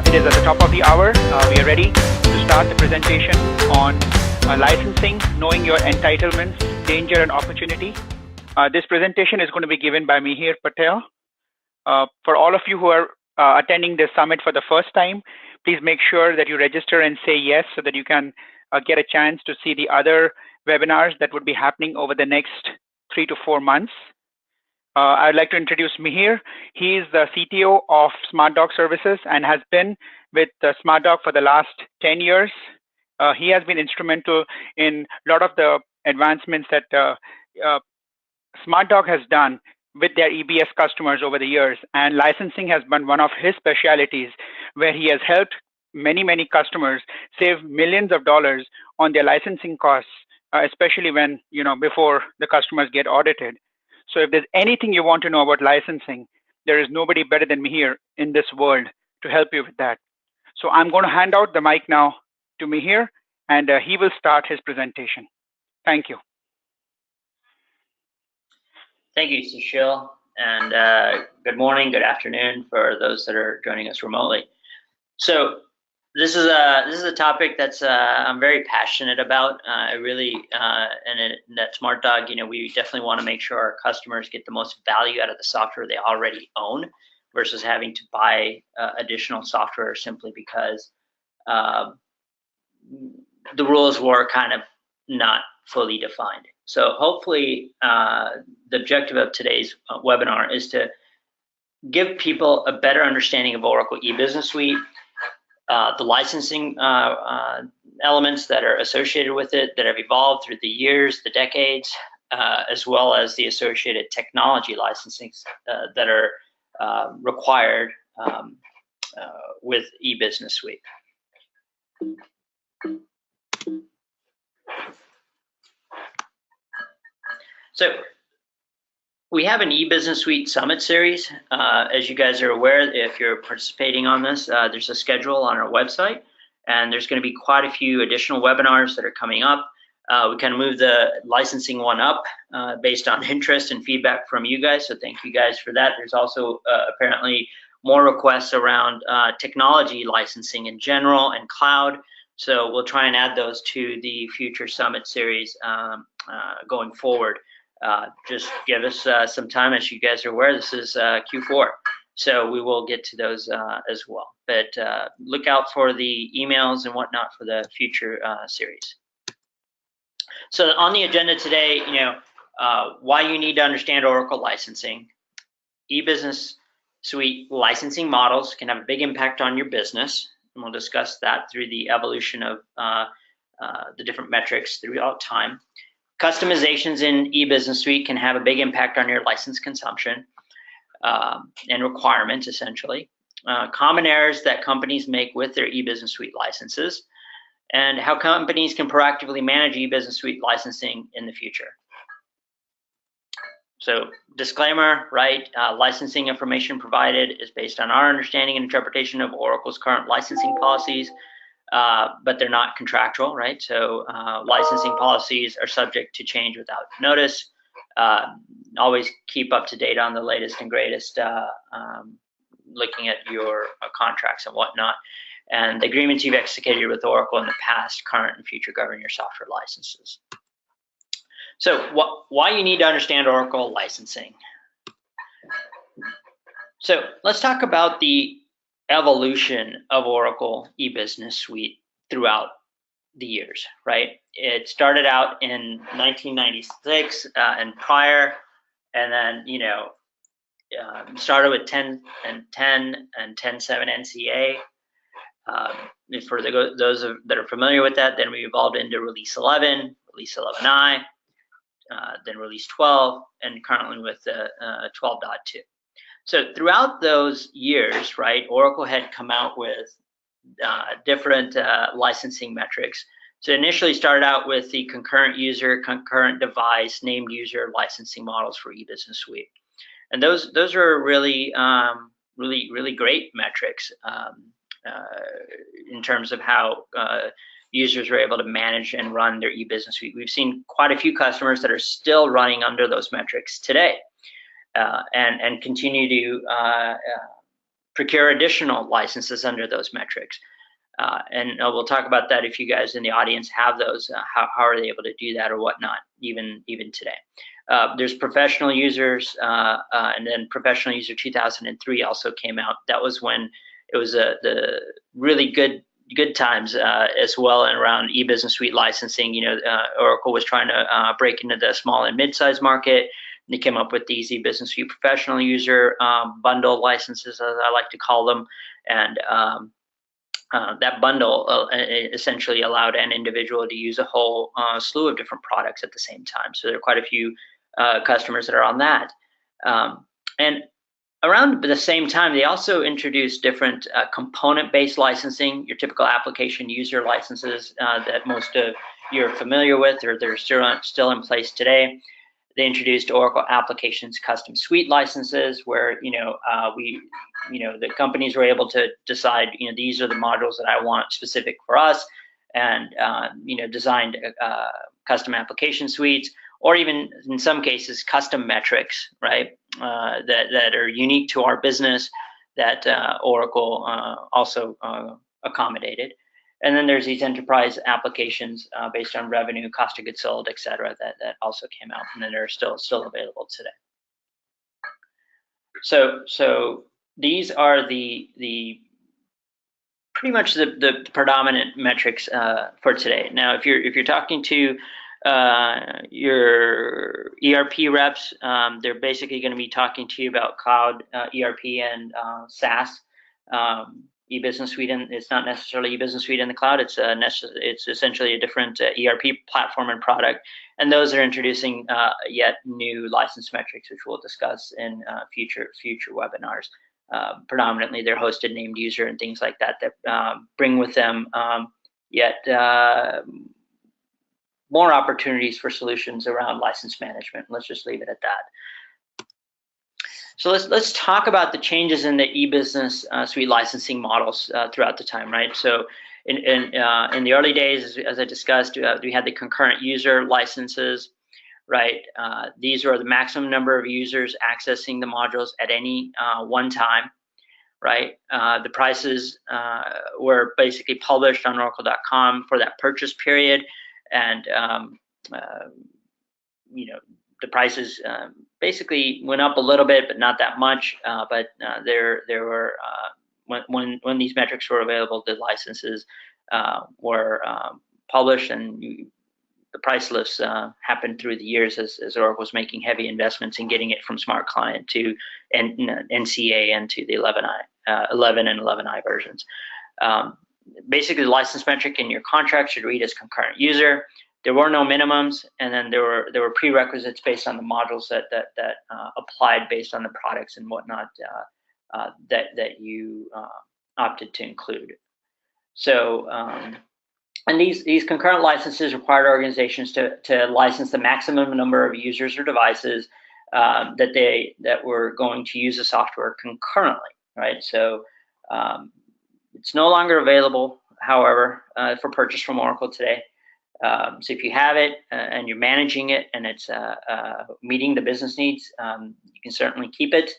It is at the top of the hour. We are ready to start the presentation on licensing, knowing your entitlements, danger and opportunity. This presentation is going to be given by Mihir Patel. For all of you who are attending this summit for the first time, please make sure that you register and say yes so that you can get a chance to see the other webinars that would be happening over the next 3 to 4 months. I'd like to introduce Mihir. He is the CTO of SmartDog Services and has been with SmartDog for the last 10 years. He has been instrumental in a lot of the advancements that SmartDog has done with their EBS customers over the years. And licensing has been one of his specialities, where he has helped many customers save millions of dollars on their licensing costs, especially when, before the customers get audited. So if there's anything you want to know about licensing, there is nobody better than Mihir in this world to help you with that. So I'm going to hand out the mic now to Mihir, and he will start his presentation. Thank you. Thank you, Sushil, and good morning, good afternoon for those that are joining us remotely. So this is a topic that's I'm very passionate about. And at SmartDog, we definitely want to make sure our customers get the most value out of the software they already own, versus having to buy additional software simply because the rules were kind of not fully defined. So hopefully the objective of today's webinar is to give people a better understanding of Oracle E-Business Suite, the licensing elements that are associated with it that have evolved through the years, the decades, as well as the associated technology licensings that are required with E-Business Suite. So we have an E-Business Suite Summit Series. As you guys are aware, if you're participating on this, there's a schedule on our website, and there's going to be quite a few additional webinars that are coming up. We kind of moved the licensing one up based on interest and feedback from you guys, so thank you guys for that. There's also apparently more requests around technology licensing in general and cloud, so we'll try and add those to the future Summit Series going forward. Just give us some time. As you guys are aware, this is Q4, so we will get to those as well. But look out for the emails and whatnot for the future series. So on the agenda today, why you need to understand Oracle licensing. E-Business Suite licensing models can have a big impact on your business, and we'll discuss that through the evolution of the different metrics throughout time. Customizations in E-Business Suite can have a big impact on your license consumption and requirements, essentially. Common errors that companies make with their E-Business Suite licenses, and how companies can proactively manage E-Business Suite licensing in the future. So disclaimer, right? Licensing information provided is based on our understanding and interpretation of Oracle's current licensing policies, but they're not contractual, right? So licensing policies are subject to change without notice. Always keep up to date on the latest and greatest, looking at your contracts and whatnot. And the agreements you've executed with Oracle in the past, current, and future govern your software licenses. So why you need to understand Oracle licensing. So let's talk about the evolution of Oracle E-Business Suite throughout the years, right? It started out in 1996 and prior, and then started with 10 and 10 and 10.7 NCA. For those that are familiar with that, then we evolved into Release 11, Release 11i, then Release 12, and currently with 12.2. So throughout those years, right, Oracle had come out with different licensing metrics. So initially started out with the concurrent user, concurrent device, named user licensing models for E-Business Suite. And those are really, really great metrics in terms of how users are able to manage and run their E-Business Suite. We've seen quite a few customers that are still running under those metrics today and continue to procure additional licenses under those metrics. And we'll talk about that if you guys in the audience have those. How are they able to do that or whatnot, even today? There's professional users, and then professional user 2003 also came out. That was when it was the really good times as well, and around e-business suite licensing. Oracle was trying to break into the small and mid-sized market. And they came up with these e-business suite professional user bundle licenses, as I like to call them, and that bundle essentially allowed an individual to use a whole slew of different products at the same time. So there are quite a few customers that are on that. And around the same time, they also introduced different component-based licensing, your typical application user licenses that most of you are familiar with, or they're still in place today. They introduced Oracle Applications Custom Suite licenses, where the companies were able to decide, these are the modules that I want specific for us, and designed custom application suites, or even in some cases custom metrics, right? That are unique to our business that Oracle also accommodated. And then there's these enterprise applications based on revenue, cost of goods sold, et cetera, that also came out, and that are still available today. So these are the pretty much the predominant metrics for today. Now, if you're talking to your ERP reps, they're basically going to be talking to you about cloud ERP and SaaS. E-business suite, and it's not necessarily e-business suite in the cloud. It's essentially a different ERP platform and product, and those are introducing yet new license metrics, which we'll discuss in future webinars. Predominantly, they're hosted, named user, and things like that bring with them yet more opportunities for solutions around license management. Let's just leave it at that. So let's talk about the changes in the e-business suite licensing models throughout the time, right? So in the early days, as I discussed, we had the concurrent user licenses, right? These are the maximum number of users accessing the modules at any one time, right? The prices were basically published on Oracle.com for that purchase period, and the prices basically went up a little bit, but not that much. But there were when these metrics were available, the licenses were published, and the price lifts happened through the years as Oracle was making heavy investments in getting it from Smart Client to NCA and to the 11 and 11i versions. Basically, the license metric in your contract should read as concurrent user. There were no minimums, and then there were prerequisites based on the modules that applied based on the products and whatnot that you opted to include. So, and these concurrent licenses required organizations to license the maximum number of users or devices that were going to use the software concurrently, right? So it's no longer available, however, for purchase from Oracle today. So if you have it and you're managing it and it's meeting the business needs, you can certainly keep it.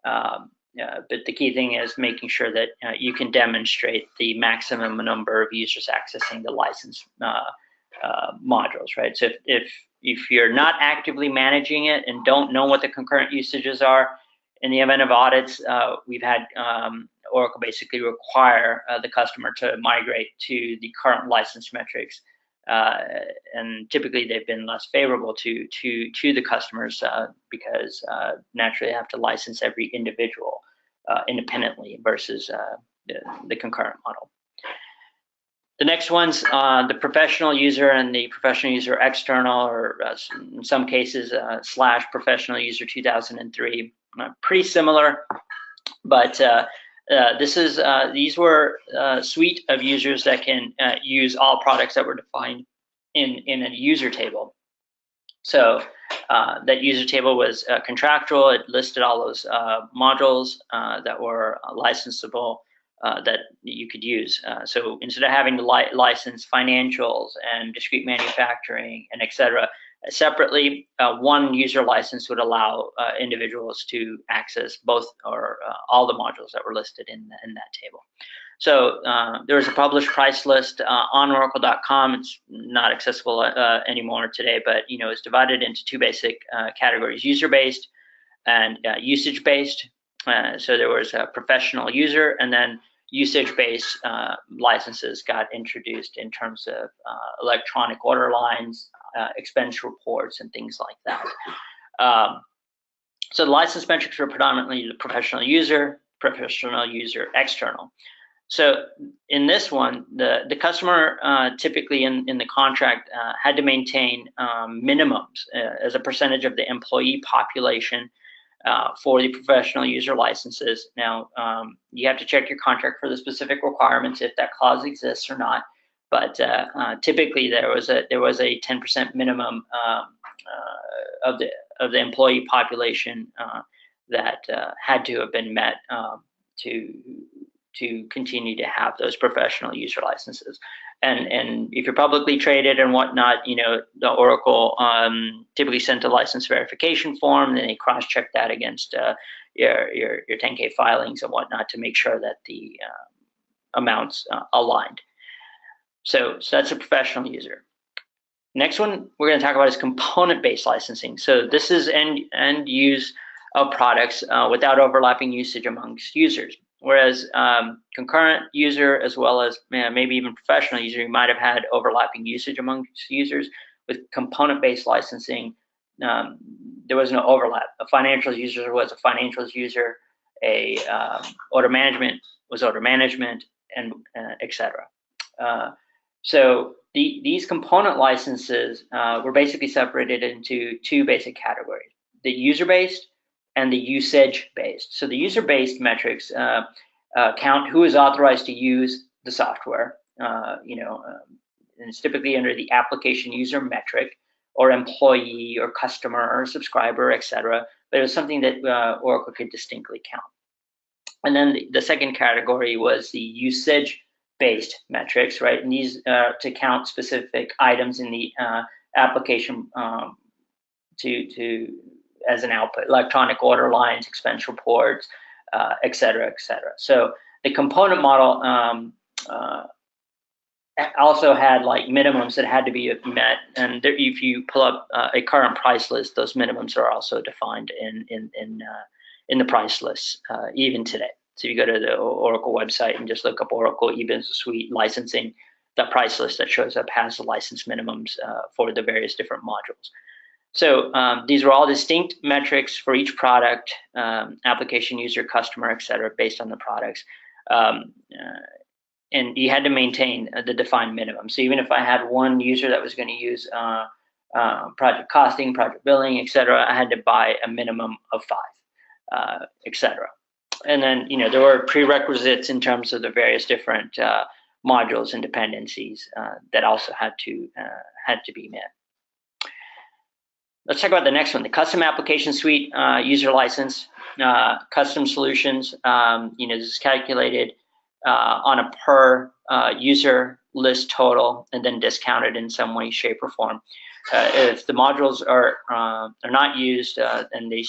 But the key thing is making sure that you can demonstrate the maximum number of users accessing the license modules, right? So if you're not actively managing it and don't know what the concurrent usages are, in the event of audits, we've had Oracle basically require the customer to migrate to the current license metrics. And typically they've been less favorable to the customers because naturally they have to license every individual independently versus the concurrent model. The next one's the professional user and the professional user external, or in some cases / professional user 2003. Pretty similar, but these were a suite of users that can use all products that were defined in a user table. So that user table was contractual. It listed all those modules that were licensable that you could use. So instead of having to license financials and discrete manufacturing and et cetera, Separately, one user license would allow individuals to access both or all the modules that were listed in that table. So there is a published price list on Oracle.com. It's not accessible anymore today, but it's divided into two basic categories: user-based and usage-based. So there was a professional user, and then usage-based licenses got introduced in terms of electronic order lines, expense reports, and things like that. So the license metrics were predominantly the professional user, external. So in this one, the customer typically in the contract had to maintain minimums as a percentage of the employee population for the professional user licenses. Now, you have to check your contract for the specific requirements if that clause exists or not. But typically, there was a 10% minimum of the employee population that had to have been met to continue to have those professional user licenses. And if you're publicly traded and whatnot, the Oracle typically sent a license verification form, and they cross-check that against your 10K filings and whatnot to make sure that the amounts aligned. So that's a professional user. Next one we're going to talk about is component-based licensing. So this is end use of products without overlapping usage amongst users. Whereas concurrent user, as well as maybe even professional user, you might have had overlapping usage amongst users. With component-based licensing, there was no overlap. A financials user was a financials user, a order management was order management, and etc. So these component licenses were basically separated into two basic categories: the user-based and the usage-based. So the user-based metrics count who is authorized to use the software, and it's typically under the application user metric, or employee, or customer, or subscriber, etc. But it was something that Oracle could distinctly count. And then the second category was the usage-based metrics, right? And these to count specific items in the application as an output: electronic order lines, expense reports, et cetera, et cetera. So the component model also had like minimums that had to be met, and there, if you pull up a current price list, those minimums are also defined in the price list even today. So if you go to the Oracle website and just look up Oracle eBusiness Suite licensing, the price list that shows up has the license minimums for the various different modules. So these were all distinct metrics for each product, application, user, customer, et cetera, based on the products. And you had to maintain the defined minimum. So even if I had one user that was going to use project costing, project billing, et cetera, I had to buy a minimum of 5, et cetera. And then, there were prerequisites in terms of the various different modules and dependencies that also had to be met. Let's talk about the next one, the custom application suite user license, custom solutions. This is calculated on a per user list total and then discounted in some way, shape, or form. If the modules are not used, then they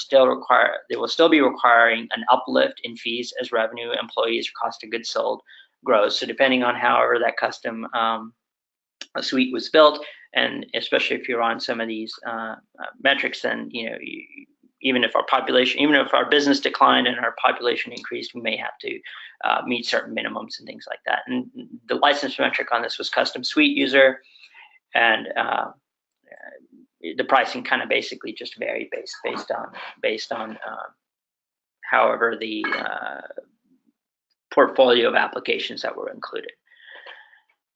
will still be requiring an uplift in fees as revenue, employees, or cost of goods sold grows. So depending on however that custom suite was built, and especially if you're on some of these metrics, then even if our business declined and our population increased, we may have to meet certain minimums and things like that. And the license metric on this was custom suite user, and the pricing kind of basically just varied based on however the portfolio of applications that were included.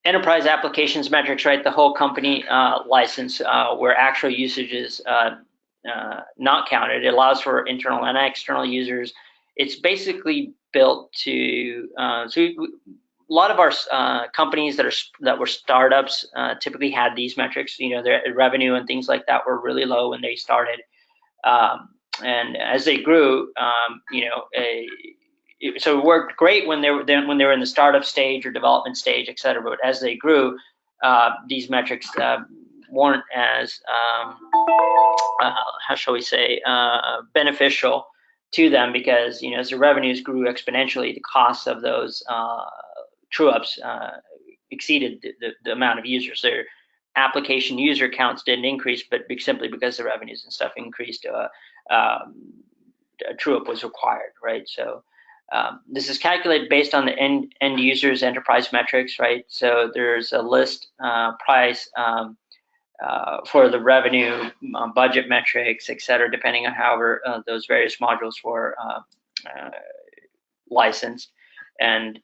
Enterprise applications metrics, right? The whole company license where actual usage is not counted. It allows for internal and external users. It's basically built to a lot of our companies that were startups typically had these metrics. Their revenue and things like that were really low when they started, and as they grew, so it worked great when they were in the startup stage or development stage, et cetera. But as they grew, these metrics weren't as how shall we say beneficial to them, because as the revenues grew exponentially, the costs of those true-ups exceeded the amount of users. Their application user counts didn't increase, but simply because the revenues and stuff increased, a true-up was required, right? So this is calculated based on the end users enterprise metrics, right? So there's a list price for the revenue, budget metrics, et cetera, depending on however those various modules were licensed. And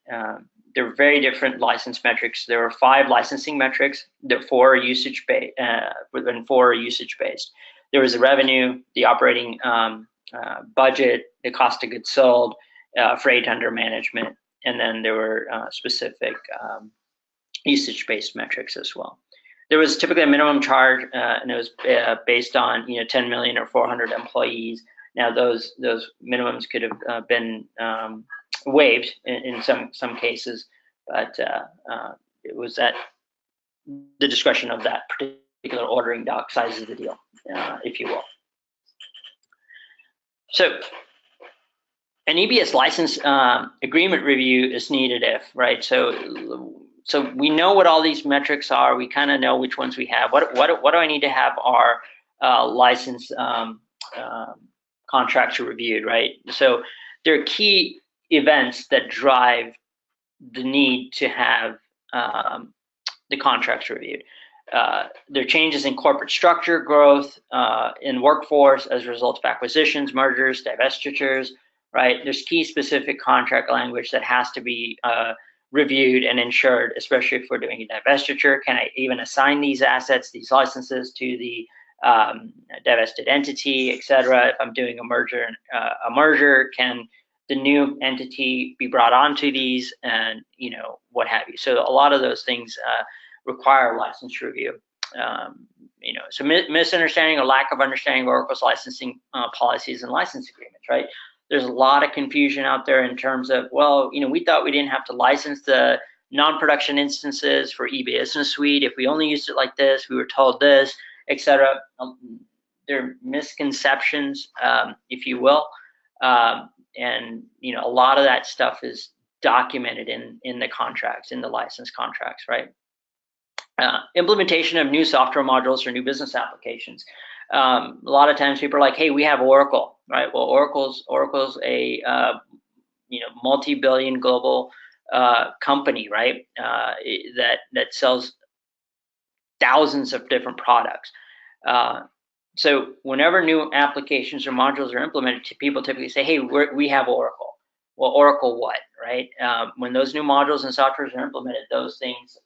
there were very different license metrics. There were 5 licensing metrics. There 4 usage based, and 4 usage based. There was the revenue, the operating budget, the cost of goods sold, freight under management, and then there were specific usage based metrics as well. There was typically a minimum charge, and it was based on 10 million or 400 employees. Now those minimums could have been waived in some cases, but it was at the discretion of that particular ordering doc size of the deal, if you will. So an EBS license agreement review is needed if, right? So we know what all these metrics are. We kind of know which ones we have. What do I need to have our license contracts reviewed, right? So there are key events that drive the need to have the contracts reviewed. There are changes in corporate structure, growth in workforce as a result of acquisitions, mergers, divestitures, right? There's key specific contract language that has to be reviewed and ensured, especially if we're doing a divestiture. Can I even assign these assets, these licenses to the divested entity, et cetera? If I'm doing a merger, can the new entity be brought onto these, and what have you? So a lot of those things require license review. So misunderstanding or lack of understanding of Oracle's licensing policies and license agreements, right? There's a lot of confusion out there in terms of, well, we thought we didn't have to license the non-production instances for e-business suite. If we only used it like this, we were told this, etc. There are misconceptions, if you will, and a lot of that stuff is documented in the contracts, in the license contracts, right? Implementation of new software modules or new business applications. A lot of times people are like, hey, we have Oracle, right? Well, Oracle's a multi-billion global company, right? That sells thousands of different products. So whenever new applications or modules are implemented, people typically say, hey, we have Oracle. Well, Oracle what, right? When those new modules and softwares are implemented, those things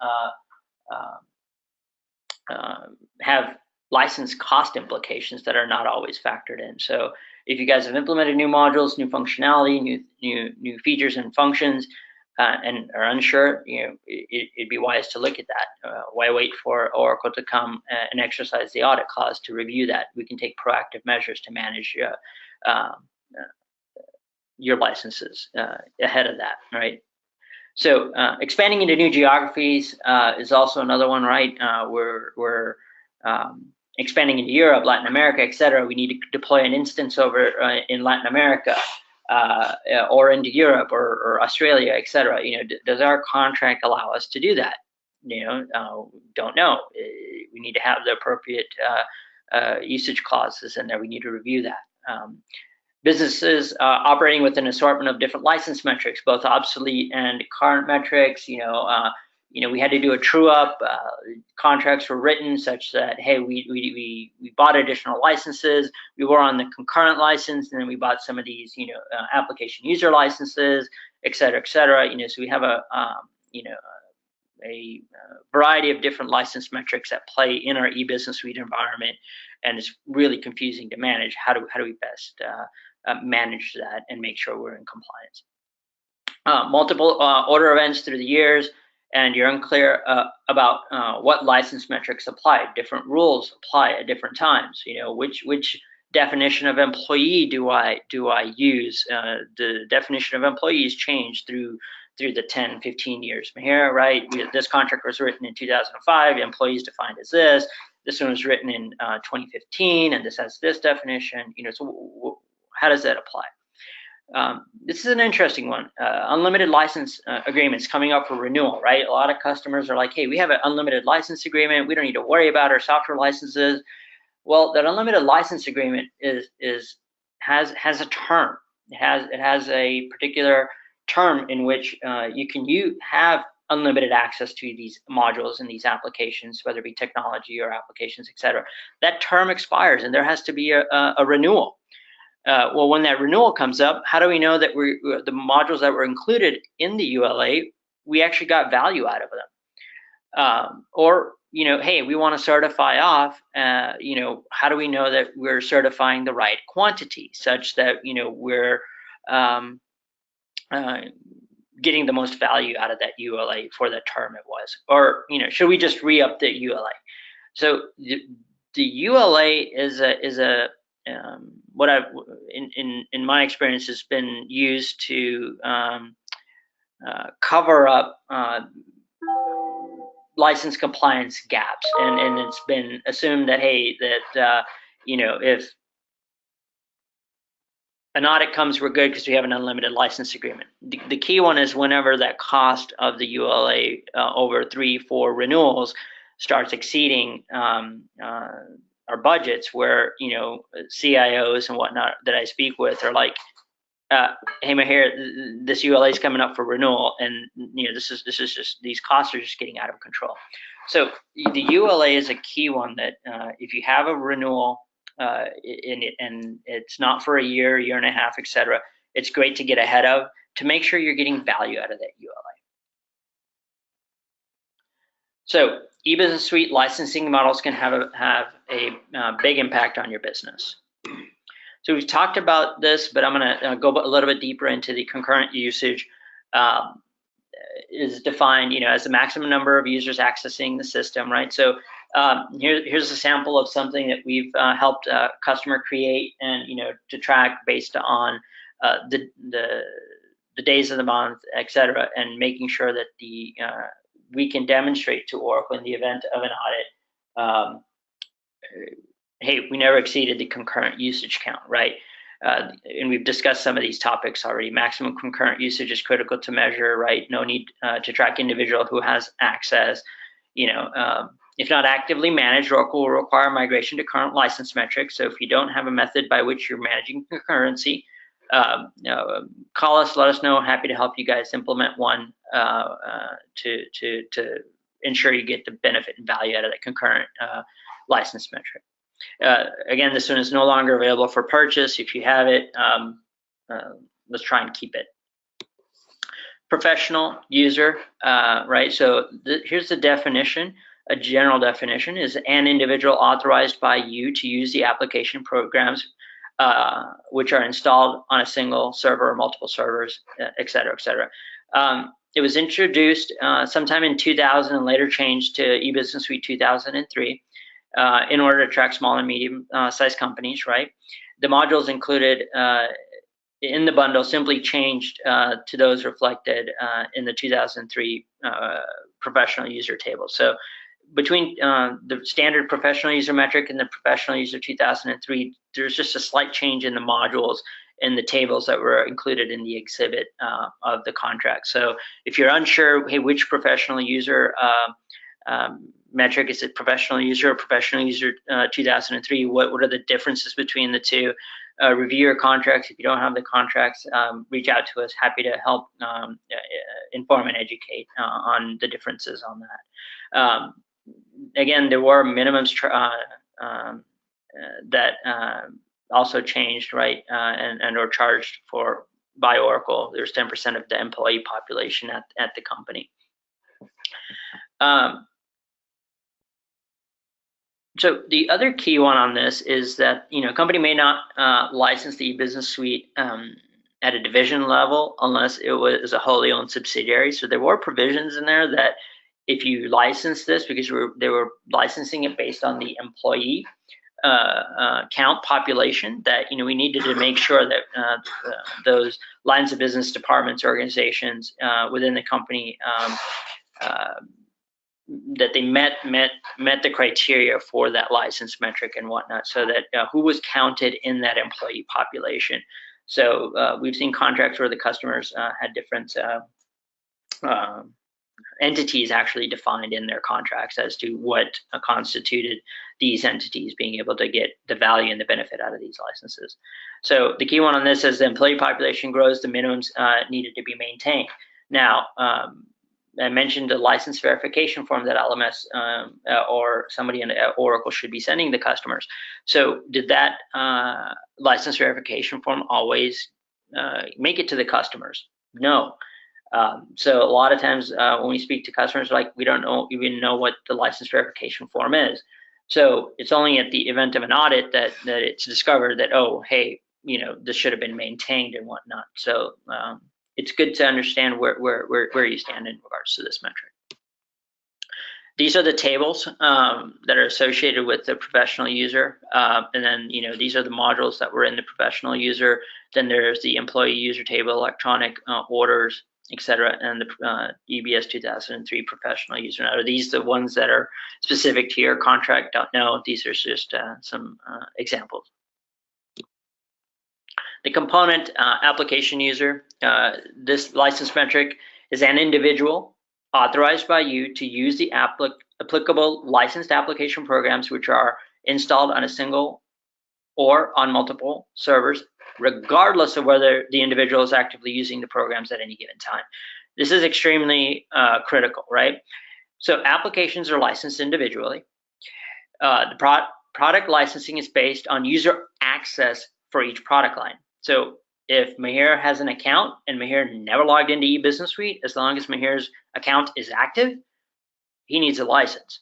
have license cost implications that are not always factored in. So if you guys have implemented new modules, new functionality, new features and functions, and are unsure, it'd be wise to look at that. Why wait for Oracle to come and exercise the audit clause to review that? We can take proactive measures to manage your licenses ahead of that, right? So expanding into new geographies is also another one, right? We're expanding into Europe, Latin America, et cetera. We need to deploy an instance over in Latin America or into Europe or Australia, et cetera. Does our contract allow us to do that? Don't know. We need to have the appropriate usage clauses in there. We need to review that. Businesses operating with an assortment of different license metrics, both obsolete and current metrics. We had to do a true up. Contracts were written such that, hey, we bought additional licenses. We were on the concurrent license, and then we bought some of these, application user licenses, et cetera, et cetera. So we have a variety of different license metrics that play in our e-business suite environment, and it's really confusing to manage. How do we best manage that and make sure we're in compliance? Multiple order events through the years, and you're unclear about what license metrics apply. Different rules apply at different times. Which definition of employee do I use? The definition of employees changed through the 10, 15 years from here, right? This contract was written in 2005. Employees defined as this. this one was written in 2015, and this has this definition. So how does that apply? This is an interesting one. Unlimited license agreements coming up for renewal, right? A lot of customers are like, hey, we have an unlimited license agreement. We don't need to worry about our software licenses. Well, that unlimited license agreement has a term. It has a particular term in which you have unlimited access to these modules and these applications, whether it be technology or applications, etc. That term expires, and there has to be a renewal. Well, when that renewal comes up, how do we know that the modules that were included in the ULA, we actually got value out of them? Or, hey, we want to certify off, how do we know that we're certifying the right quantity such that, we're getting the most value out of that ULA for the term it was? Or, should we just re-up the ULA? So the ULA is what I've in my experience has been used to cover up license compliance gaps, and it's been assumed that, hey, that if an audit comes, we're good because we have an unlimited license agreement. The key one is whenever that cost of the ULA over 3-4 renewals starts exceeding our budgets, where CIOs and whatnot that I speak with are like, hey, Mahir, this ULA is coming up for renewal, and this is just, these costs are just getting out of control. So the ULA is a key one that if you have a renewal and it's not for a year and a half, etc., it's great to get ahead of, to make sure you're getting value out of that ULA. So e-business suite licensing models can have a big impact on your business. So we've talked about this, but I'm going to go a little bit deeper into the concurrent usage. Is defined, as the maximum number of users accessing the system, right? So here's a sample of something that we've helped a customer create, and to track based on the days of the month, etc., and making sure that we can demonstrate to Oracle in the event of an audit, hey, we never exceeded the concurrent usage count, right? And we've discussed some of these topics already. Maximum concurrent usage is critical to measure, right? No need to track individual who has access. If not actively managed, Oracle will require migration to current license metrics. So if you don't have a method by which you're managing concurrency, call us, let us know. Happy to help you guys implement one to ensure you get the benefit and value out of that concurrent license metric. Again, this one is no longer available for purchase. If you have it, let's try and keep it. Professional user, right? So here's the definition. A general definition is an individual authorized by you to use the application programs which are installed on a single server or multiple servers, et cetera, et cetera. It was introduced sometime in 2000 and later changed to eBusiness Suite 2003 in order to track small and medium sized companies, right? The modules included in the bundle simply changed to those reflected in the 2003 professional user table. So between the standard professional user metric and the professional user 2003, there's just a slight change in the modules and the tables that were included in the exhibit of the contract. So if you're unsure, hey, which professional user metric, is it professional user or professional user 2003? What are the differences between the two? Review your contracts. If you don't have the contracts, reach out to us. Happy to help inform and educate on the differences on that. Again, there were minimums that also changed, right, and or charged for by Oracle. There's 10% of the employee population at the company. So the other key one on this is that a company may not license the eBusiness Suite at a division level unless it was a wholly owned subsidiary. So there were provisions in there that if you license this, because they were licensing it based on the employee count population, that we needed to make sure that those lines of business departments, organizations within the company that they met the criteria for that license metric and whatnot, so that who was counted in that employee population. So we've seen contracts where the customers had different entities actually defined in their contracts as to what constituted these entities being able to get the value and the benefit out of these licenses. So the key one on this is the employee population grows, the minimums needed to be maintained. Now, I mentioned the license verification form that LMS or somebody in Oracle should be sending the customers. So did that license verification form always make it to the customers? No. So a lot of times when we speak to customers, like, we don't even know what the license verification form is. So it's only at the event of an audit that it's discovered that, oh, hey, this should have been maintained and whatnot. So it's good to understand where you stand in regards to this metric. These are the tables that are associated with the professional user. And then, these are the modules that were in the professional user. Then there's the employee user table, electronic orders, etc., and the EBS 2003 professional user. Now, are these the ones that are specific to your contract? No, these are just some examples. The component application user, this license metric is an individual authorized by you to use the applicable licensed application programs which are installed on a single or on multiple servers, regardless of whether the individual is actively using the programs at any given time. This is extremely critical, right? So applications are licensed individually. The product licensing is based on user access for each product line. So if Mahir has an account and Mahir never logged into eBusiness Suite, as long as Mahir's account is active, he needs a license.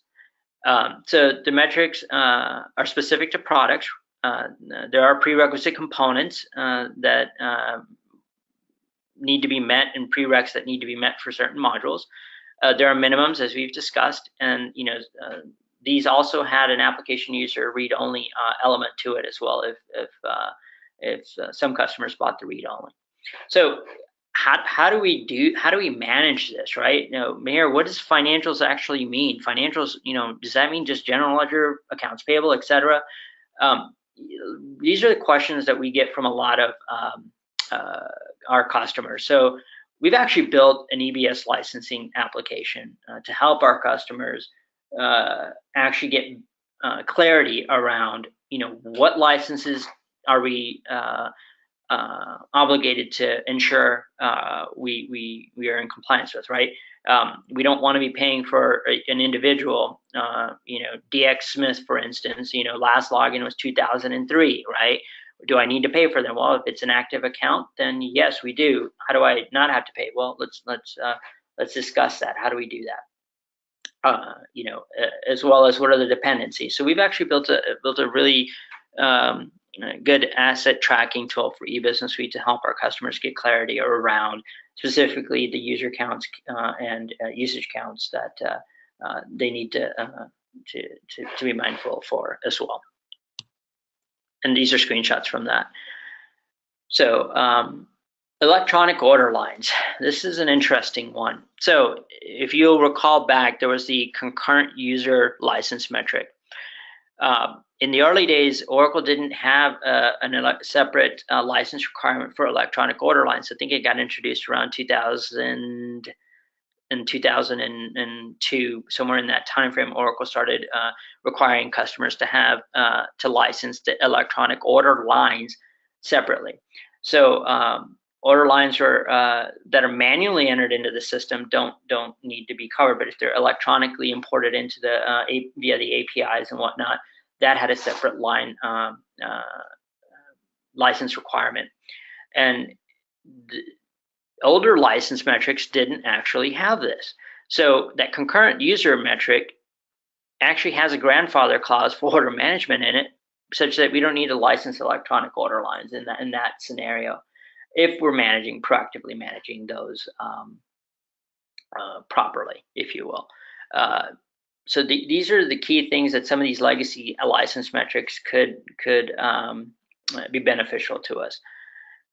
So the metrics are specific to products. There are prerequisite components that need to be met and prereqs that need to be met for certain modules. There are minimums, as we've discussed, and these also had an application user read-only element to it as well if some customers bought the read-only. So how do we manage this, right? Mahir, what does financials actually mean? Financials, does that mean just general ledger, accounts payable, etc.? These are the questions that we get from a lot of our customers. So we've actually built an EBS licensing application to help our customers actually get clarity around, what licenses are we obligated to ensure we are in compliance with, right? We don't want to be paying for an individual, DX Smith, for instance, last login was 2003, right? Do I need to pay for them? Well, if it's an active account, then yes, we do. How do I not have to pay? Well, let's discuss that. How do we do that? As well as what are the dependencies. So we've actually built a really good asset tracking tool for eBusiness Suite to help our customers get clarity around specifically the user counts and usage counts that they need to be mindful for as well. And these are screenshots from that. So electronic order lines. This is an interesting one. So if you'll recall back, there was the concurrent user license metric. In the early days, Oracle didn't have a separate license requirement for electronic order lines. I think it got introduced around 2000 and 2002, somewhere in that time frame. Oracle started requiring customers to have to license the electronic order lines separately. So order lines that are manually entered into the system don't need to be covered, but if they're electronically imported into the via the APIs and whatnot, that had a separate line license requirement. And the older license metrics didn't actually have this. So that concurrent user metric actually has a grandfather clause for order management in it, such that we don't need to license electronic order lines in that scenario, if we're proactively managing those properly, if you will. So these are the key things that some of these legacy license metrics could be beneficial to us.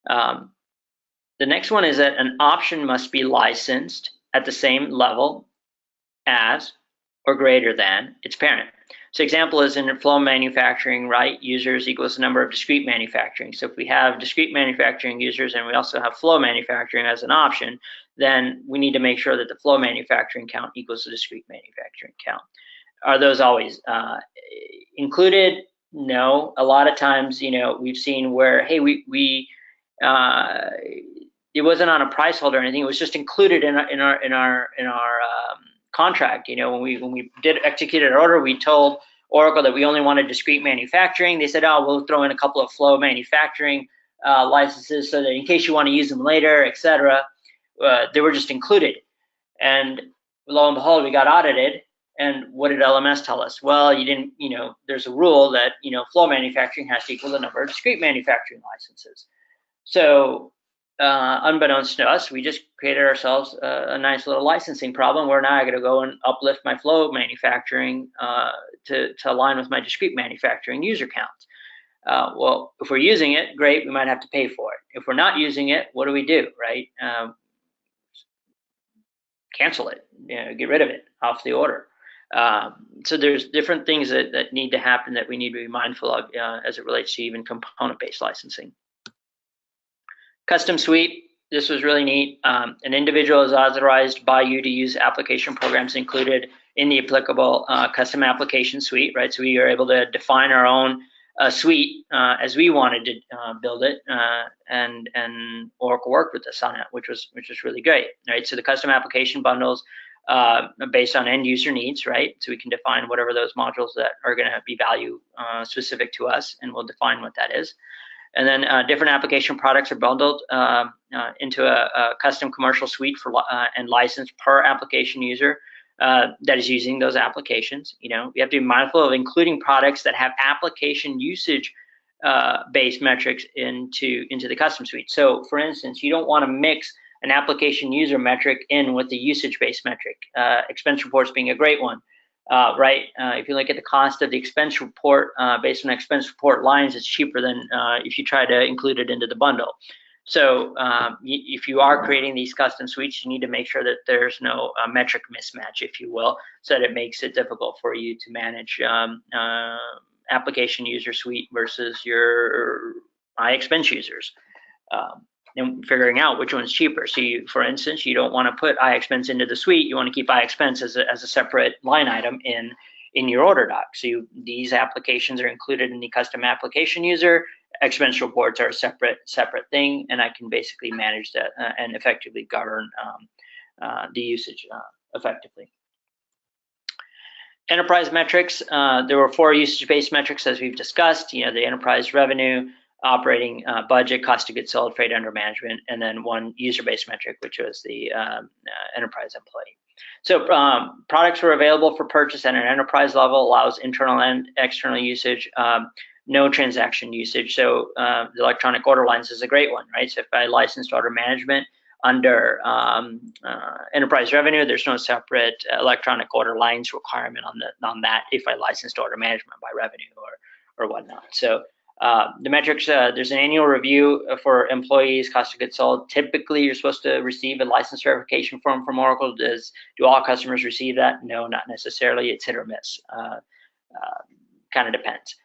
The next one is that an option must be licensed at the same level as or greater than its parent. So example is in flow manufacturing, right? Users equals the number of discrete manufacturing. So if we have discrete manufacturing users and we also have flow manufacturing as an option, then we need to make sure that the flow manufacturing count equals the discrete manufacturing count. Are those always included? No. A lot of times, we've seen where, hey, it wasn't on a price hold or anything. It was just included in our contract. When we did execute an order, we told Oracle that we only wanted discrete manufacturing. They said, oh, we'll throw in a couple of flow manufacturing licenses so that in case you want to use them later, etc. They were just included. And lo and behold, we got audited. And what did LMS tell us? Well, you didn't, there's a rule that, flow manufacturing has to equal the number of discrete manufacturing licenses. So unbeknownst to us, we just created ourselves a nice little licensing problem where now I got to go and uplift my flow manufacturing to align with my discrete manufacturing user counts. Well, if we're using it, great, we might have to pay for it. If we're not using it, what do we do, right? Cancel it, get rid of it off the order. So there's different things that need to happen that we need to be mindful of as it relates to even component-based licensing. Custom suite, this was really neat. An individual is authorized by you to use application programs included in the applicable custom application suite, right? So we are able to define our own suite as we wanted to build it, and Oracle worked with us on it, which was really great, right? So the custom application bundles based on end user needs, right? So we can define whatever those modules that are going to be value specific to us, and we'll define what that is. And then different application products are bundled into a custom commercial suite for and licensed per application user that is using those applications. You have to be mindful of including products that have application usage based metrics into the custom suite. So, for instance, you don't want to mix an application user metric in with the usage-based metric. Expense reports being a great one. Right? If you look at the cost of the expense report based on expense report lines, it's cheaper than if you try to include it into the bundle. So if you are creating these custom suites, you need to make sure that there's no metric mismatch, if you will, so that it makes it difficult for you to manage application user suite versus your high expense users. And figuring out which one's cheaper. So for instance, you don't want to put iExpense into the suite. You want to keep iExpense as a separate line item in your order doc. So these applications are included in the custom application user. Expense reports are a separate thing, and I can basically manage that and effectively govern the usage effectively. Enterprise metrics, there were 4 usage-based metrics as we've discussed, the enterprise revenue, operating budget, cost of goods sold, freight under management, and then 1 user-based metric, which was the enterprise employee. So products were available for purchase at an enterprise level, allows internal and external usage, no transaction usage. So the electronic order lines is a great one, right? So if I licensed order management under enterprise revenue, there's no separate electronic order lines requirement on that if I licensed order management by revenue or whatnot. So the metrics, there's an annual review for employees, cost of goods sold. Typically, you're supposed to receive a license verification form from Oracle. Do all customers receive that? No, not necessarily. It's hit or miss. Kind of depends.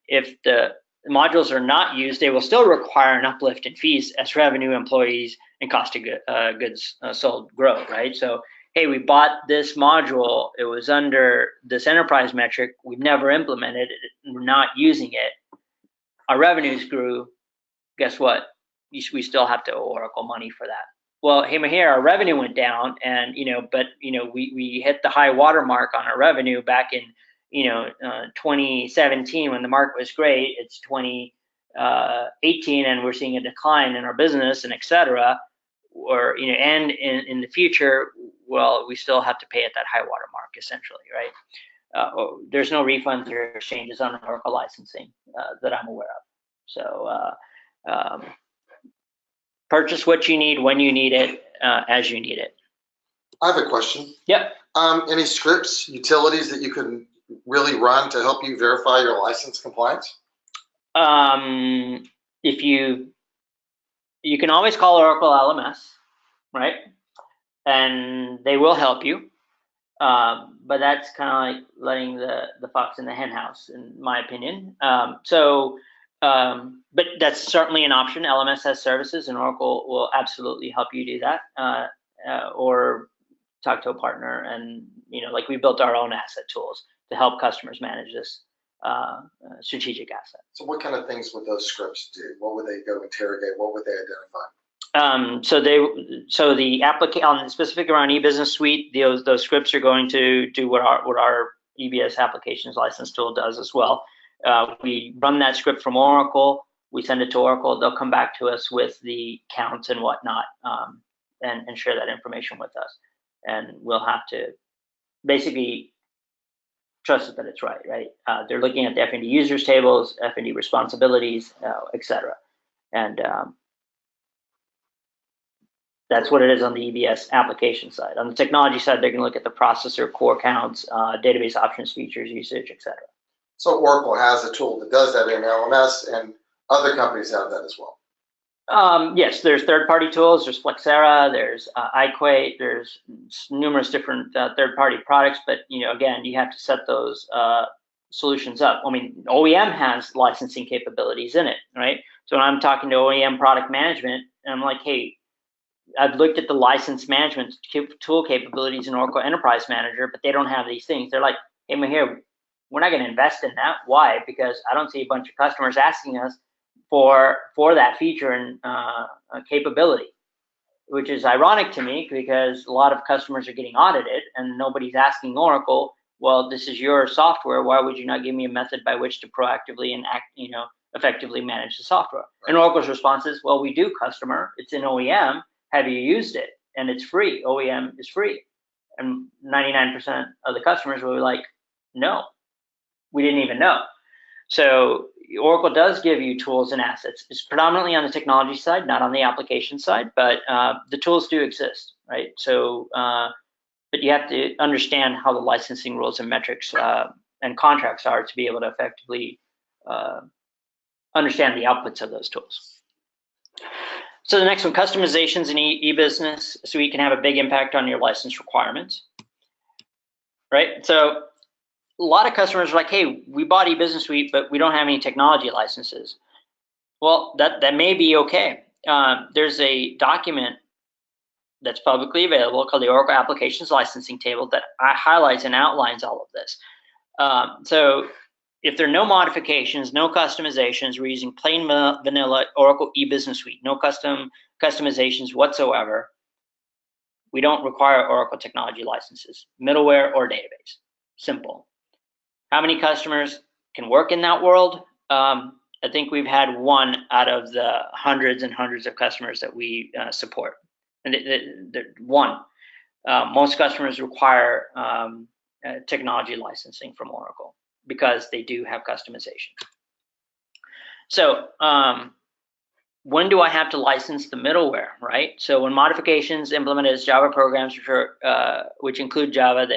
If the modules are not used, they will still require an uplift in fees as revenue, employees, and cost of goods sold grow, right? So, hey, we bought this module. It was under this enterprise metric. We've never implemented it. We're not using it. Our revenues grew. Guess what? We still have to owe Oracle money for that. Well, here our revenue went down, and we hit the high water mark on our revenue back in 2017 when the market was great. It's 2018, and we're seeing a decline in our business and etc. Or and in the future, well, we still have to pay at that high water mark essentially, right? There's no refunds or exchanges on Oracle licensing that I'm aware of. So purchase what you need when you need it, as you need it. I have a question. Yep. Any scripts, utilities that you can really run to help you verify your license compliance? If you can always call Oracle LMS, right? And they will help you. But that's kind of like letting the fox in the hen house, in my opinion. But that's certainly an option. LMS has services, and Oracle will absolutely help you do that, or talk to a partner. And like we built our own asset tools to help customers manage this strategic asset. So what kind of things would those scripts do? What would they go interrogate? What would they identify? So the application on specific around eBusiness Suite, those scripts are going to do what our EBS applications license tool does as well. We run that script from Oracle. We send it to Oracle. They'll come back to us with the counts and whatnot, and share that information with us. And we'll have to basically trust that it's right? They're looking at the F&D users tables, F&D responsibilities, etc. And that's what it is on the EBS application side. On the technology side, they're going to look at the processor, core counts, database options, features, usage, etc. So Oracle has a tool that does that in LMS, and other companies have that as well. Yes, there's third-party tools. There's Flexera, there's iQuate, there's numerous different third-party products. But again, you have to set those solutions up. I mean, OEM has licensing capabilities in it, right? So when I'm talking to OEM product management, and I'm like, hey, I've looked at the license management tool capabilities in Oracle Enterprise Manager, but they don't have these things. They're like, hey, Mahir, we're not going to invest in that. Why? Because I don't see a bunch of customers asking us for that feature and capability, which is ironic to me because a lot of customers are getting audited and nobody's asking Oracle, well, this is your software. Why would you not give me a method by which to proactively and effectively manage the software? Right. And Oracle's response is, well, we do, customer. It's in OEM. Have you used it? And it's free. OEM is free. And 99% of the customers will be like, no, we didn't even know. So Oracle does give you tools and assets. It's predominantly on the technology side, not on the application side, but the tools do exist, right? So, but you have to understand how the licensing rules and metrics and contracts are to be able to effectively understand the outputs of those tools. So the next one, customizations in eBusiness Suite can have a big impact on your license requirements, right? So a lot of customers are like, hey, we bought eBusiness Suite, but we don't have any technology licenses. Well, that may be okay. There's a document that's publicly available called the Oracle Applications Licensing Table that highlights and outlines all of this. So if there are no modifications, no customizations, we're using plain vanilla Oracle eBusiness Suite, no customizations whatsoever, we don't require Oracle technology licenses, middleware or database. Simple. How many customers can work in that world? I think we've had one out of the hundreds and hundreds of customers that we support. And one. Most customers require technology licensing from Oracle because they do have customization. So when do I have to license the middleware, right? So when modifications implemented as Java programs, which include Java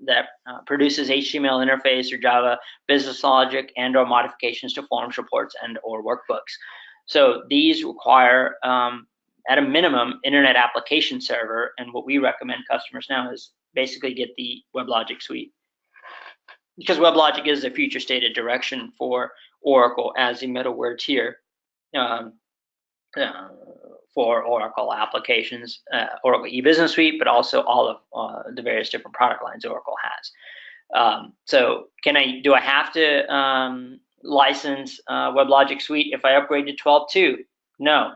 that produces HTML interface or Java business logic and/or modifications to forms, reports, and/or workbooks. So these require, at a minimum, Internet Application Server. And what we recommend customers now is basically get the WebLogic suite, because WebLogic is the future stated direction for Oracle as a middleware tier for Oracle applications, Oracle eBusiness Suite, but also all of the various different product lines Oracle has. So do I have to license WebLogic Suite if I upgrade to 12.2? No.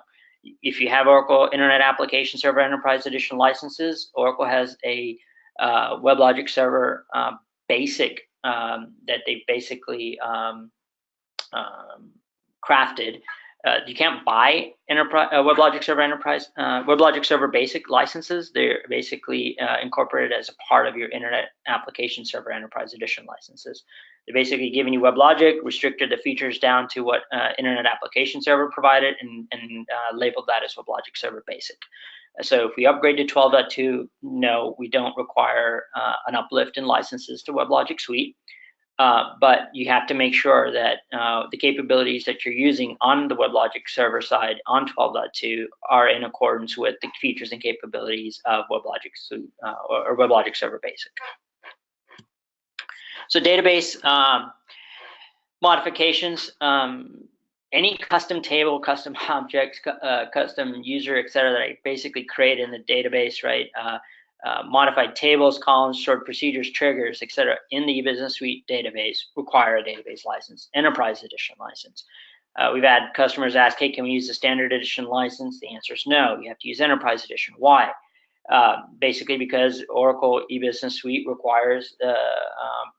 If you have Oracle Internet Application Server Enterprise Edition licenses, Oracle has a WebLogic Server Basic that they basically crafted. You can't buy WebLogic Server Enterprise, WebLogic Server Basic licenses. They're basically incorporated as a part of your Internet Application Server Enterprise Edition licenses. They're basically giving you WebLogic, restricted the features down to what Internet Application Server provided, and labeled that as WebLogic Server Basic. So if we upgrade to 12.2, no, we don't require an uplift in licenses to WebLogic Suite. but you have to make sure that the capabilities that you're using on the WebLogic server side on 12.2 are in accordance with the features and capabilities of WebLogic Suite or WebLogic Server Basic. So database modifications, any custom table, custom objects, custom user, etc. that I basically create in the database, right? Modified tables, columns, stored procedures, triggers, etc. in the eBusiness Suite database require a database license, Enterprise Edition license. We've had customers ask, hey, can we use the Standard Edition license? The answer is no, you have to use Enterprise Edition. Why? Basically because Oracle eBusiness Suite requires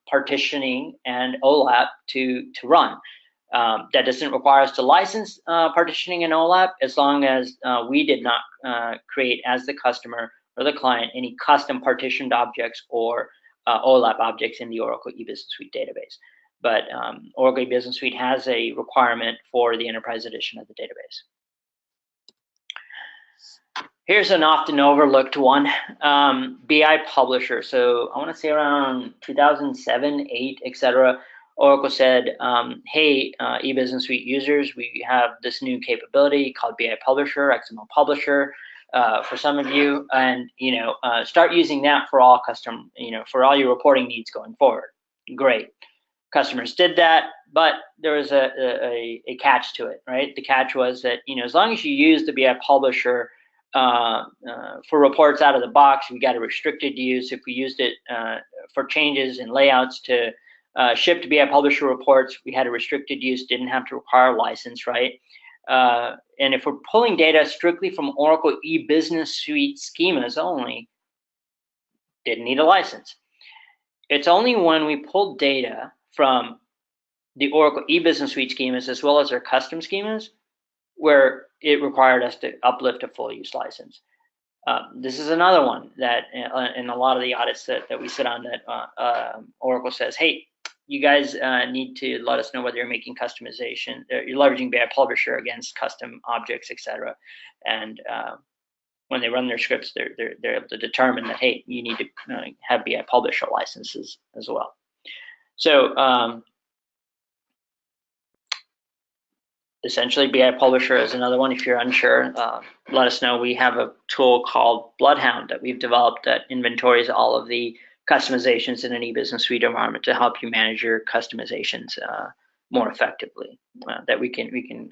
partitioning and OLAP to run. That doesn't require us to license partitioning and OLAP as long as we did not create as the customer or the client any custom partitioned objects or OLAP objects in the Oracle eBusiness Suite database. But Oracle eBusiness Suite has a requirement for the Enterprise Edition of the database. Here's an often overlooked one, BI Publisher. So I want to say around 2007, 8, etc. Oracle said, hey, eBusiness Suite users, we have this new capability called BI Publisher, XML Publisher, for some of you, and start using that for all custom, for all your reporting needs going forward. Great. Customers did that, but there was a catch to it, right? The catch was that as long as you use the BI Publisher for reports out of the box, we got a restricted use. If we used it for changes in layouts to ship to BI Publisher reports, we had a restricted use, didn't have to require a license, right? And if we're pulling data strictly from Oracle eBusiness Suite schemas only, didn't need a license. It's only when we pull data from the Oracle eBusiness Suite schemas as well as our custom schemas where it required us to uplift a full use license. This is another one that in a lot of the audits that we sit on that Oracle says, hey, you guys need to let us know whether you're making customization, you're leveraging BI Publisher against custom objects, etc. And when they run their scripts, they're able to determine that, hey, you need to have BI Publisher licenses as well. So essentially, BI Publisher is another one. If you're unsure, let us know. We have a tool called Bloodhound that we've developed that inventories all of the customizations in an eBusiness Suite environment to help you manage your customizations more effectively. That we can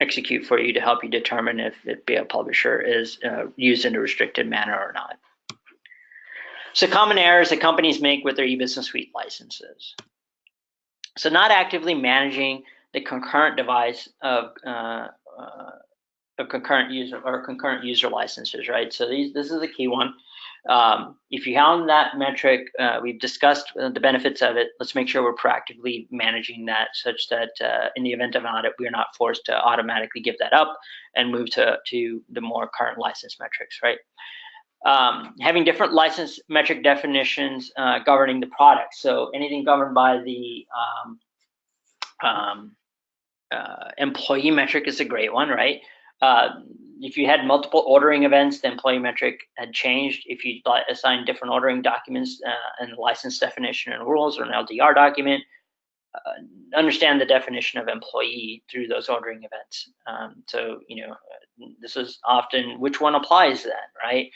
execute for you to help you determine if BI Publisher is used in a restricted manner or not. So common errors that companies make with their eBusiness Suite licenses. So not actively managing the concurrent device of concurrent user licenses, right? So this is a key one. If you have that metric, we've discussed the benefits of it. Let's make sure we're proactively managing that such that in the event of an audit, we are not forced to automatically give that up and move to the more current license metrics, right? Having different license metric definitions governing the product. So anything governed by the employee metric is a great one, right? If you had multiple ordering events, the employee metric had changed. If you assign different ordering documents and the license definition and rules or an LDR document, understand the definition of employee through those ordering events. So, this is often which one applies then, right?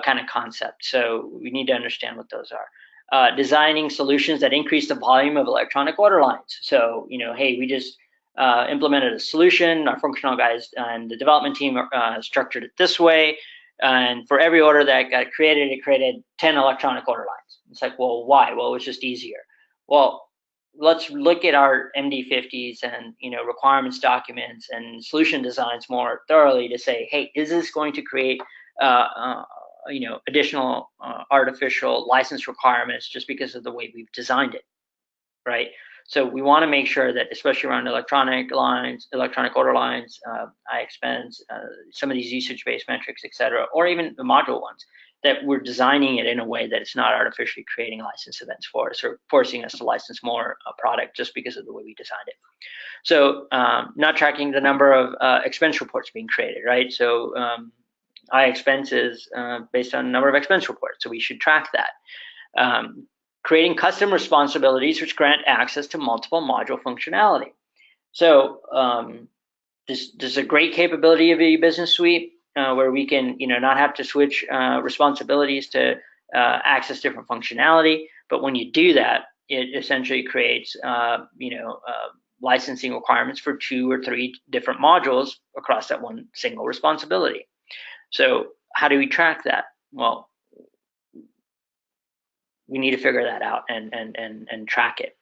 Kind of concept. So we need to understand what those are. Designing solutions that increase the volume of electronic order lines. So, hey, we just implemented a solution. Our functional guys and the development team structured it this way. And for every order that got created, it created 10 electronic order lines. It's like, well, why? Well, it was just easier. Well, let's look at our MD50s and requirements documents and solution designs more thoroughly to say, hey, is this going to create additional artificial license requirements just because of the way we've designed it, right? So we want to make sure that, especially around electronic order lines, iExpense, some of these usage-based metrics, et cetera, or even the module ones, that we're designing it in a way that it's not artificially creating license events for us or forcing us to license more product just because of the way we designed it. So not tracking the number of expense reports being created, right? So iExpense is based on the number of expense reports, so we should track that. creating custom responsibilities which grant access to multiple module functionality. So this is a great capability of e-business suite where we can not have to switch responsibilities to access different functionality. But when you do that, it essentially creates licensing requirements for 2 or 3 different modules across that one single responsibility. So how do we track that? Well, we need to figure that out and track it.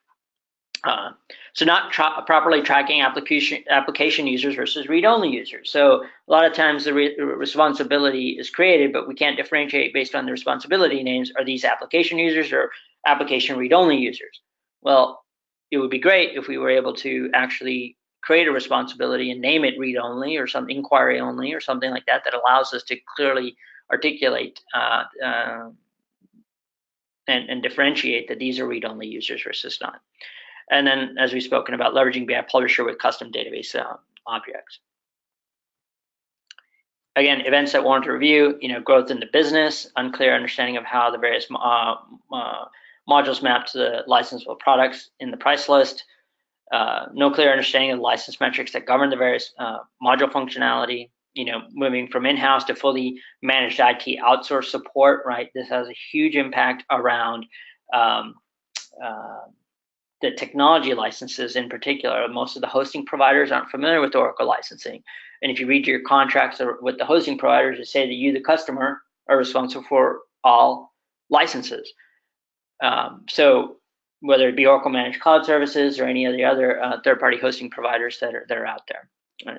So not properly tracking application users versus read-only users. So a lot of times the responsibility is created, but we can't differentiate based on the responsibility names. Are these application users or application read-only users? Well, it would be great if we were able to actually create a responsibility and name it read-only or some inquiry only or something like that that allows us to clearly articulate and differentiate that these are read-only users versus not. And then, as we've spoken about, leveraging BI Publisher with custom database objects. Again, events that warrant a review, growth in the business, unclear understanding of how the various modules map to the licensable products in the price list, no clear understanding of the license metrics that govern the various module functionality, moving from in-house to fully managed IT outsource support, right? This has a huge impact around the technology licenses in particular. Most of the hosting providers aren't familiar with Oracle licensing. And if you read your contracts with the hosting providers, it say that you, the customer, are responsible for all licenses. So whether it be Oracle Managed Cloud Services or any of the other third-party hosting providers that are out there.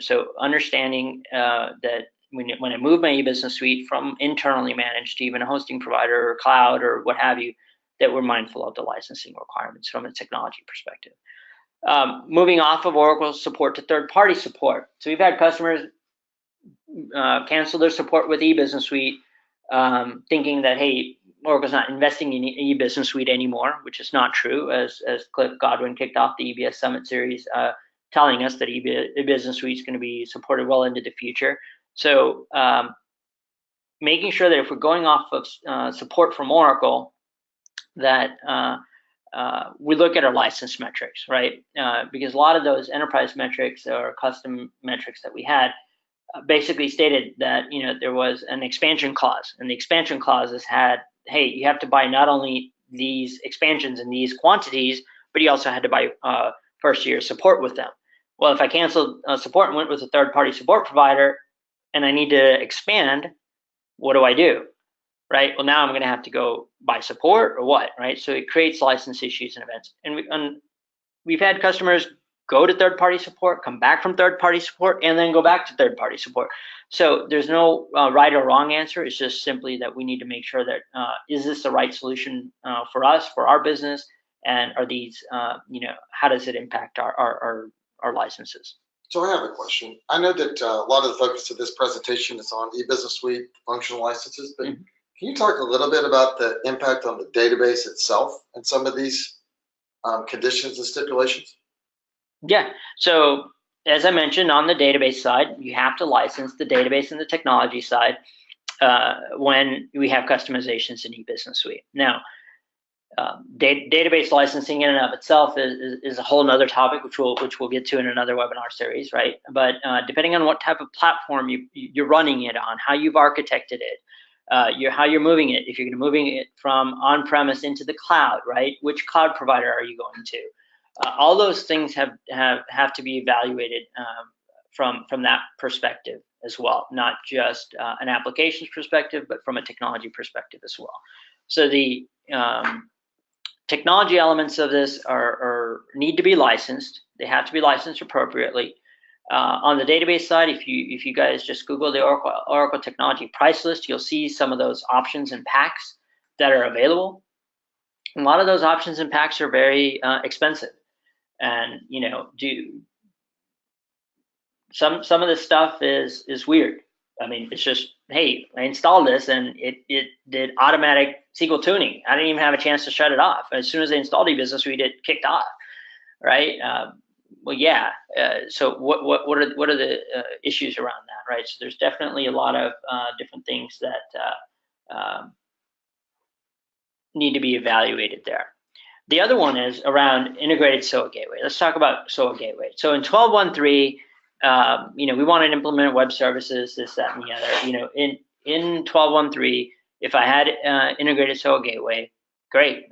So understanding that when I move my e-business suite from internally managed to even a hosting provider or cloud or what have you, that we're mindful of the licensing requirements from a technology perspective. Moving off of Oracle support to third-party support. So we've had customers cancel their support with e-business suite, thinking that, hey, Oracle's not investing in e-business suite anymore, which is not true, as Cliff Godwin kicked off the EBS Summit series, telling us that e-business suite is going to be supported well into the future. So making sure that if we're going off of support from Oracle, that we look at our license metrics, right? Because a lot of those enterprise metrics or custom metrics that we had basically stated that there was an expansion clause, and the expansion clauses had, hey, you have to buy not only these expansions in these quantities, but you also had to buy first-year support with them. Well, if I canceled support and went with a third-party support provider, and I need to expand, what do? Right? Well, now I'm going to have to go buy support or what, right? So it creates license issues and events. And we've had customers go to third-party support, come back from third-party support, and then go back to third-party support. So there's no right or wrong answer. It's just simply that we need to make sure that is this the right solution for us, for our business, and are these, how does it impact our licenses? So I have a question. I know that a lot of the focus of this presentation is on e-business suite functional licenses, but can you talk a little bit about the impact on the database itself and some of these conditions and stipulations? Yeah. So as I mentioned, on the database side, you have to license the database and the technology side when we have customizations in e-business suite. Now, database licensing in and of itself is a whole nother topic, which we'll get to in another webinar series, right? But depending on what type of platform you're running it on, how you've architected it, how you're moving it, if you're moving it from on-premise into the cloud, right? Which cloud provider are you going to? All those things have to be evaluated from that perspective as well, not just an applications perspective, but from a technology perspective as well. So the technology elements of this need to be licensed. They have to be licensed appropriately. On the database side, if you guys just Google the Oracle technology price list, you'll see some of those options and packs that are available. A lot of those options and packs are very expensive, and some of this stuff is weird. I mean, it's just, hey, I installed this and it did automatic SQL tuning. I didn't even have a chance to shut it off. As soon as I installed eBusiness Suite, it kicked off, right? Well, yeah. So what are the issues around that, right? So there's definitely a lot of different things that need to be evaluated there. The other one is around integrated SOA gateway. Let's talk about SOA gateway. So in 12.1.3, we want to implement web services, this, that, and the other. In 12.1.3, if I had integrated SOA gateway, great.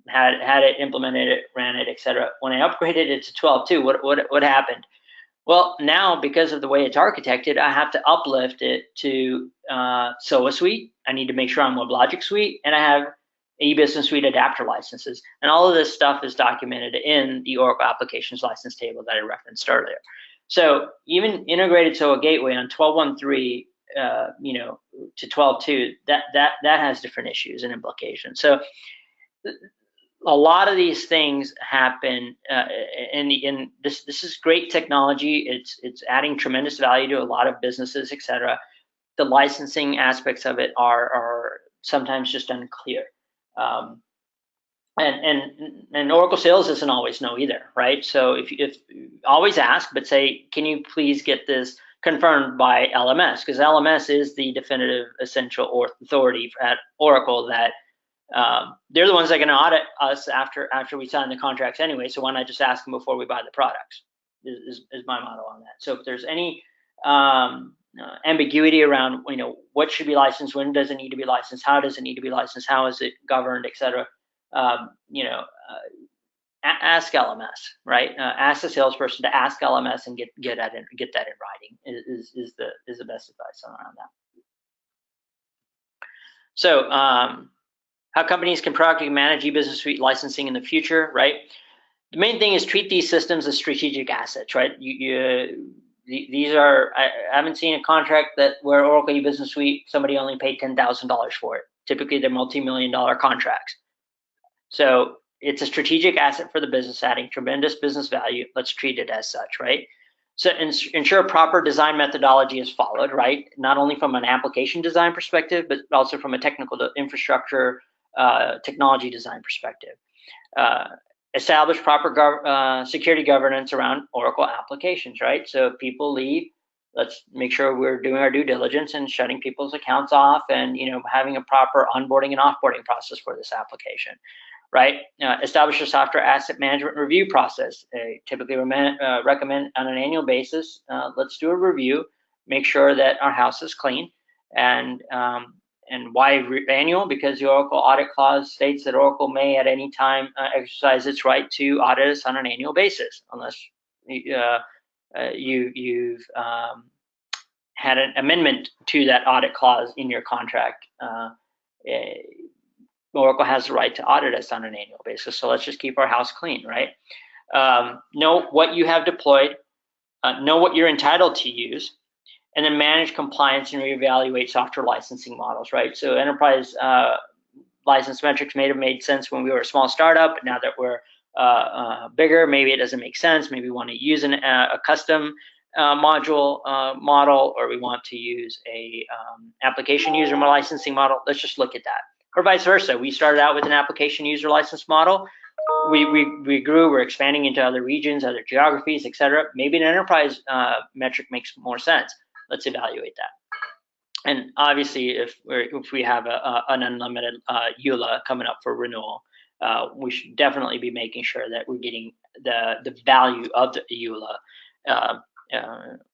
Had it, implemented it, ran it, etc. When I upgraded it to 12.2, what happened? Well, now because of the way it's architected, I have to uplift it to SOA Suite. I need to make sure I'm WebLogic Suite, and I have eBusiness Suite adapter licenses. And all of this stuff is documented in the Oracle Applications License Table that I referenced earlier. So even integrated SOA Gateway on 12.1.3, to 12.2, that has different issues and implications. So a lot of these things happen, and this is great technology. It's adding tremendous value to a lot of businesses, etc. The licensing aspects of it are sometimes just unclear, and Oracle sales doesn't always know either, right? So if always ask, but say, can you please get this confirmed by LMS, because LMS is the definitive essential authority at Oracle that. They're the ones that are going to audit us after we sign the contracts anyway. So why not just ask them before we buy the products? Is my motto on that. So if there's any ambiguity around, what should be licensed, when does it need to be licensed, how does it need to be licensed, how is it governed, etc. Ask LMS, right? Ask the salesperson to ask LMS and get that in writing. Is the best advice around that. So. How companies can proactively manage eBusiness Suite licensing in the future, right? The main thing is treat these systems as strategic assets, right? These are, I haven't seen a contract where Oracle eBusiness Suite, somebody only paid $10,000 for it. Typically, they're multi-million-dollar contracts. So it's a strategic asset for the business, adding tremendous business value. Let's treat it as such, right? So ensure proper design methodology is followed, right? Not only from an application design perspective, but also from a technical infrastructure technology design perspective. Establish proper security governance around Oracle applications, right? So if people leave, let's make sure we're doing our due diligence and shutting people's accounts off, and having a proper onboarding and offboarding process for this application, right? Establish a software asset management review process. Typically recommend on an annual basis. Let's do a review, make sure that our house is clean, and why annual? Because the Oracle audit clause states that Oracle may at any time exercise its right to audit us on an annual basis, unless you've had an amendment to that audit clause in your contract. Oracle has the right to audit us on an annual basis. So let's just keep our house clean, right? Know what you have deployed, know what you're entitled to use, and then manage compliance and reevaluate software licensing models, right? So enterprise license metrics may have made sense when we were a small startup, but now that we're bigger, maybe it doesn't make sense. Maybe we want to use a custom module model, or we want to use a application user licensing model. Let's just look at that. Or vice versa. We started out with an application user license model. We grew, we're expanding into other regions, other geographies, etc. Maybe an enterprise metric makes more sense. Let's evaluate that. And obviously, if we have an unlimited EULA coming up for renewal, we should definitely be making sure that we're getting the value of the EULA,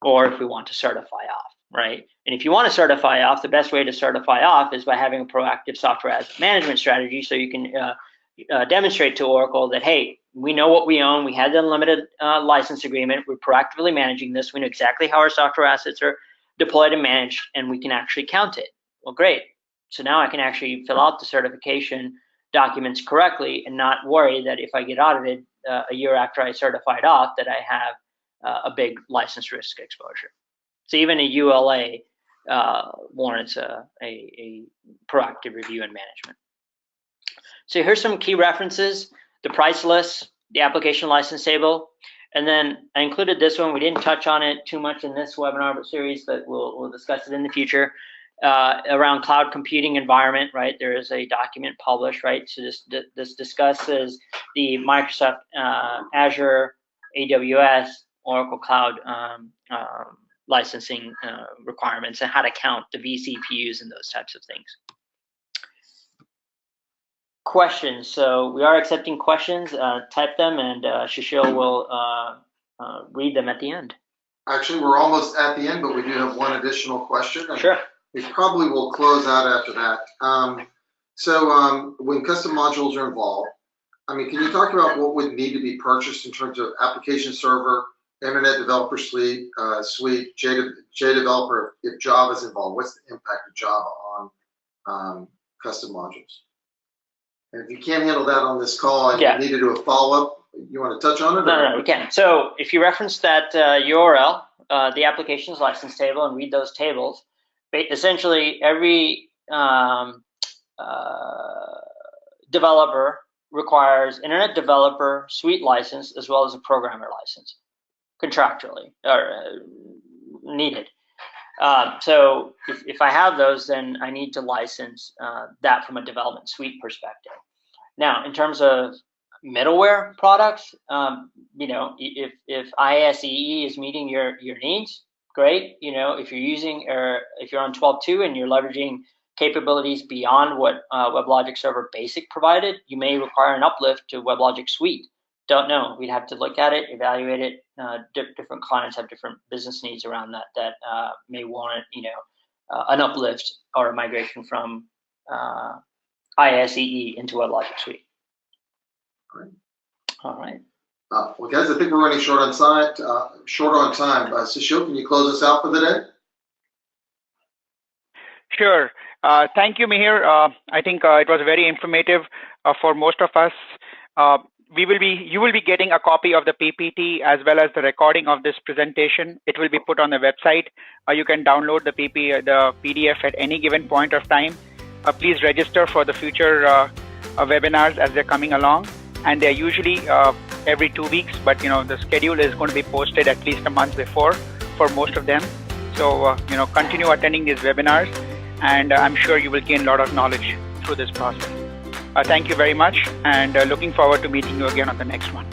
or if we want to certify off, right? And if you want to certify off, the best way to certify off is by having a proactive software asset management strategy, so you can demonstrate to Oracle that, hey, we know what we own. We had the unlimited license agreement. We're proactively managing this. We know exactly how our software assets are deployed and managed, and we can actually count it. Well, great. So now I can actually fill out the certification documents correctly and not worry that if I get audited a year after I certified off, that I have a big license risk exposure. So even a ULA warrants a proactive review and management. So here's some key references: the price list, the application license table, and then I included this one. We didn't touch on it too much in this webinar series, but we'll discuss it in the future. Around cloud computing environment, right? There is a document published, right? So this discusses the Microsoft Azure, AWS, Oracle Cloud licensing requirements, and how to count the vCPUs and those types of things. questions. So we are accepting questions. Type them, and Shishil will read them at the end. Actually, we're almost at the end, but we do have one additional question. And Sure. we probably will close out after that. When custom modules are involved, I mean, can you talk about what would need to be purchased in terms of application server, Internet Developer Suite, JDeveloper, if Java is involved? What's the impact of Java on custom modules? And if you can't handle that on this call and you need to do a follow-up, you want to touch on it? No, we can. So if you reference that URL, the applications license table, and read those tables, essentially every developer requires Internet Developer Suite license as well as a programmer license, contractually or needed. So if I have those, then I need to license that from a development suite perspective. Now, in terms of middleware products, if ISEE is meeting your needs, great. If you're using if you're on 12.2 and you're leveraging capabilities beyond what WebLogic Server Basic provided, you may require an uplift to WebLogic Suite. Don't know. We'd have to look at it, evaluate it. Different clients have different business needs around that may warrant, an uplift or a migration from ISEE into WebLogic Suite. All right. Well, guys, I think we're running short on time. Sushil, can you close us out for the day? Sure. Thank you, Mihir. I think it was very informative for most of us. You will be getting a copy of the PPT as well as the recording of this presentation. It will be put on the website. You can download the PDF at any given point of time. Please register for the future webinars as they're coming along, and they're usually every 2 weeks. But the schedule is going to be posted at least a month before for most of them. So continue attending these webinars, and I'm sure you will gain a lot of knowledge through this process. Thank you very much, and looking forward to meeting you again on the next one.